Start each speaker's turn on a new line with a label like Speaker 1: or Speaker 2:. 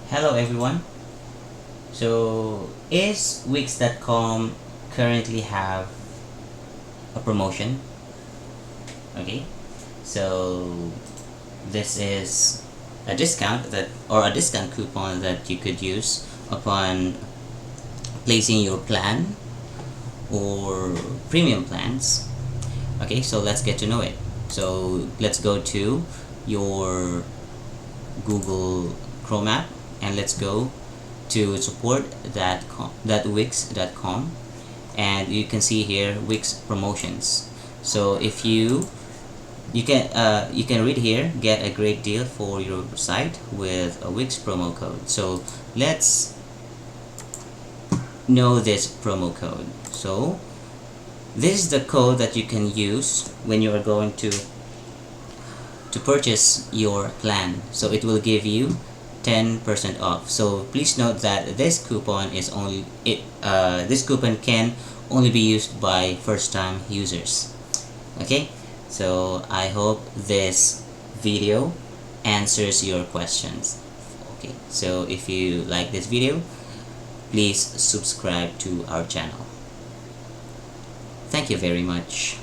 Speaker 1: Hello everyone. So is Wix.com currently have a promotion? Okay. So this is a discount a discount coupon that you could use upon placing your plan or premium plans. Okay, so let's get to know it. So let's go to your Google Chrome app and let's go to support.wix.com, and you can see here Wix promotions. So if you can read here, get a great deal for your site with a Wix promo code. So let's know this promo code. So this is the code that you can use when you are going to purchase your plan. So it will give you 10% off. So please note that this coupon is only this coupon can only be used by first-time users. Okay, so I hope this video answers your questions. Okay, so if you like this video, please subscribe to our channel. Thank you very much.